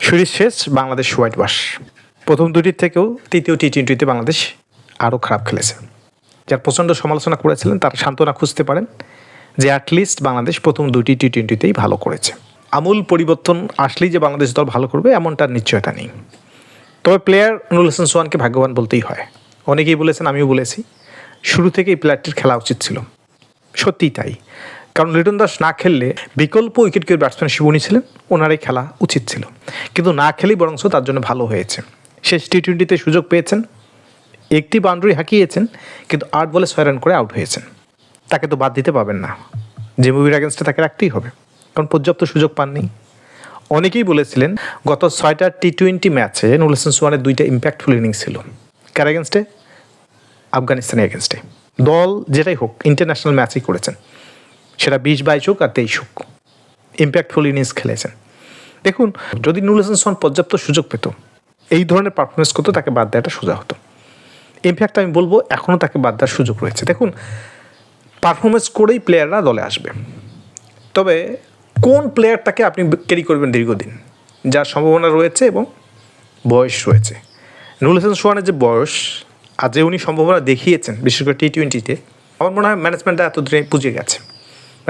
Series শেষ, Bangladesh white wash. প্রথম দুটির থেকেও তৃতীয় টি-20তে বাংলাদেশ আরও খারাপ খেলেছে। যার প্রচণ্ড সমালোচনা করেছিলেন তারা সান্ত্বনা খুঁজতে পারেন যে অ্যাটলিস্ট বাংলাদেশ প্রথম দুটি টি-20তেই ভালো করেছে। আমূল পরিবর্তন আসলেই যে বাংলাদেশ দল ভালো করবে এমনটার নিশ্চয়তা নেই। তবে প্লেয়ার নুরুল হাসান সোহানকে ভাগ্যবান বলতেই হয়। অনেকেই বলেছেন, আমিও বলেছি, শুরু থেকেই প্লেয়ারটির খেলা উচিত ছিল। সত্যিই তাই, কারণ লিটন দাস না খেললে বিকল্প উইকেট কিপার ব্যাটসম্যান শিবনী ছিলেন, ওনারাই খেলা উচিত ছিল। কিন্তু না খেলেই বরঞ্চ তার জন্য ভালো হয়েছে। শেষ টি-20তে সুযোগ পেয়েছেন, একটি বাউন্ডারি হাঁকিয়েছেন, কিন্তু 8 বলে 6 রান করে আউট হয়েছেন। তাকে তো বাদ দিতে পারবেন না, জিম্বাবুয়ের অ্যাগেন্স্টে তাকে রাখতেই হবে, কারণ পর্যাপ্ত সুযোগ পাননি। অনেকেই বলেছিলেন গত 6টা টি-20 ম্যাচে নুরুল হাসান সোহানের 2টা ইম্প্যাক্টফুল ইনিংস ছিল। কার অ্যাগেন্স্টে? আফগানিস্তানের অ্যাগেন্স্টে। দল যেটাই হোক ইন্টারন্যাশনাল ম্যাচই করেছেন, সেটা 20-22 হোক আর 23 হোক, ইম্প্যাক্টফুল ইনিংস খেলেছেন। দেখুন, যদি নুরুল হাসান সোহান পর্যাপ্ত সুযোগ পেত, এই ধরনের পারফরমেন্স করতো, তাকে বাদ দেওয়াটা সোজা হতো। ইনফ্যাক্ট আমি বলবো এখনও তাকে বাদ দেওয়ার সুযোগ রয়েছে। দেখুন, পারফরমেন্স করেই প্লেয়াররা দলে আসবে। তবে কোন প্লেয়ারটাকে আপনি ক্যারি করবেন দীর্ঘদিন, যার সম্ভাবনা রয়েছে এবং বয়স রয়েছে? নুরুল হাসান সোহানের যে বয়স আর যে উনি সম্ভাবনা দেখিয়েছেন, বিশেষ করে টি-20তে, আমার মনে হয় ম্যানেজমেন্টটা এতদিনে বুঝে গেছে।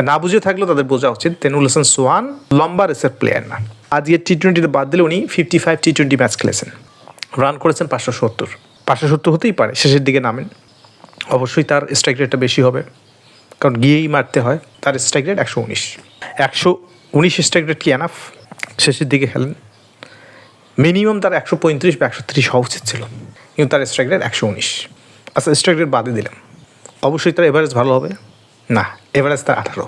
না বুঝে থাকলেও তাদের বোঝা উচিত নুরুল হাসান সোহান লম্বা রেসের প্লেয়ার না। আজকে টি-20তে বাদ দিলে উনি 55 টি-20 ম্যাচ খেলেছেন, রান করেছেন 570 হতেই পারে শেষের দিকে নামেন। অবশ্যই তার স্ট্রাইক রেটটা বেশি হবে, কারণ গিয়েই মারতে হয়। তার স্ট্রাইক রেট 119 স্ট্রাইক রেট কি এনাফ? শেষের দিকে খেলেন, মিনিমাম তার 135 বা 130 হওয়া উচিত ছিল, কিন্তু তার স্ট্রাইক রেট 119। আচ্ছা, স্ট্রাইক রেট বাদে দিলাম, অবশ্যই তার এভারেজ ভালো হবে না, এভারেজ তার 18।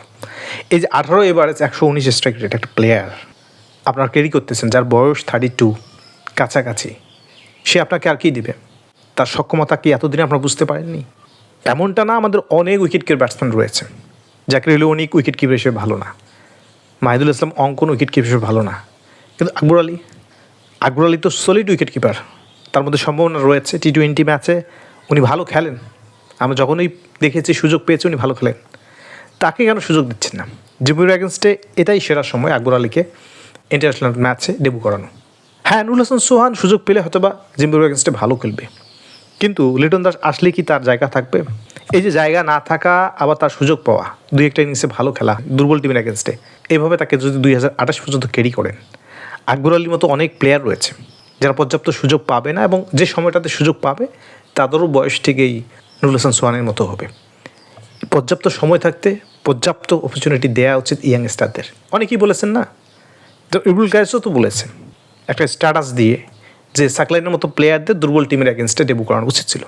এই যে 18 এভারেজ 119 স্ট্রাইক রেট একটা প্লেয়ার আপনার ক্যারি করতেছেন, যার বয়স 32 কাছাকাছি, সে আপনাকে আর কি দেবে? তার সক্ষমতা কি এতদিনে আপনারা বুঝতে পারেননি? এমনটা না, আমাদের অনেক উইকেট কিপার ব্যাটসম্যান রয়েছে। জাকির আলী অনেক উইকেট কিপার হিসেবে ভালো না, মাহিদুল ইসলাম অঙ্কন উইকেট কিপার হিসেবে ভালো না, কিন্তু আকবর আলী তো সলিড উইকেট কিপার। তার মধ্যে সম্ভাবনা রয়েছে। টি-20 ম্যাচে উনি ভালো খেলেন, আমরা যখনই দেখেছি সুযোগ পেয়েছি উনি ভালো খেলেন। তাকে কেন সুযোগ দিচ্ছেন না? জিম্বাবুয়ের অ্যাগেন্স্টে এটাই সেরা সময় আকবর আলীকে ইন্টারন্যাশনাল ম্যাচে ডেবু করানো। হ্যাঁ, নুরুল হাসান সোহান সুযোগ পেলে হয়তো বা জিম্বাবুয়ের অ্যাগেন্স্টে ভালো খেলবে, কিন্তু লিটন দাস আসলে কি তার জায়গা থাকবে? এই যে জায়গা না থাকা, আবার তার সুযোগ পাওয়া, 2-1টা ইনিংসে ভালো খেলা দুর্বল টিমের অ্যাগেন্স্টে, এইভাবে তাকে যদি 2028 পর্যন্ত ক্যারি করেন, আকবর আলীর মতো অনেক প্লেয়ার রয়েছে যারা পর্যাপ্ত সুযোগ পাবে না, এবং যে সময়টাতে সুযোগ পাবে তাদেরও বয়স থেকেই নুরুল হাসান সোহানের মতো হবে। পর্যাপ্ত সময় থাকতে পর্যাপ্ত অপরচুনিটি দেওয়া উচিত ইয়াংস্টারদের। অনেকেই বলেছেন না, তো ইবরুল কায়েসও তো বলেছেন একটা স্ট্যাটাস দিয়ে যে সাকলাইনের মতো প্লেয়ারদের দুর্বল টিমের অ্যাগেন্স্টে ডেবু করানো উচিত ছিল,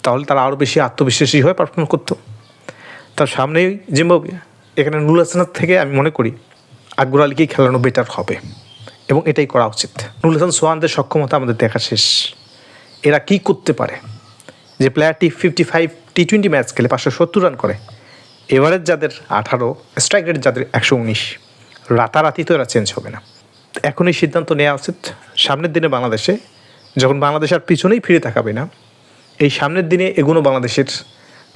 তাহলে তারা আরও বেশি আত্মবিশ্বাসী হয়ে পারফর্ম করতো। তার সামনেই জিম্বাবুয়ে, এখানে নুরুল হাসানের থেকে আমি মনে করি আকবর আলীকেই খেলানো বেটার হবে, এবং এটাই করা উচিত। নুরুল হাসান সোহানদের সক্ষমতা আমাদের দেখা শেষ। এরা কি করতে পারে? যে প্লেয়ারটি 55 টি-20 ম্যাচ খেলে 570 রান করে, এভারেজ যাদের 18, স্ট্রাইক রেট যাদের 119, রাতারাতি তো এরা চেঞ্জ হবে না। এখনই সিদ্ধান্ত নেওয়া উচিত। সামনের দিনে বাংলাদেশে, যখন বাংলাদেশ আর পিছনেই ফিরে তাকাবে না, এই সামনের দিনে এগুলো বাংলাদেশের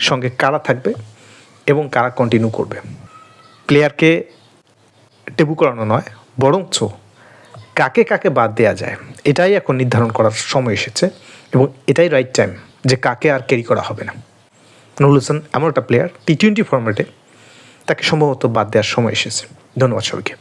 সঙ্গে কারা থাকবে এবং কারা কন্টিনিউ করবে। প্লেয়ারকে ডেবু করানো নয়, বরঞ্চ কাকে কাকে বাদ দেওয়া যায়, এটাই এখন নির্ধারণ করার সময় এসেছে, এবং এটাই রাইট টাইম যে কাকে আর ক্যারি করা হবে না। নুরুল হাসান এমন একটা প্লেয়ার, টি-20 ফরম্যাটে তাকে সম্ভবত বাদ দেওয়ার সময় এসেছে। ধন্যবাদ সবাইকে।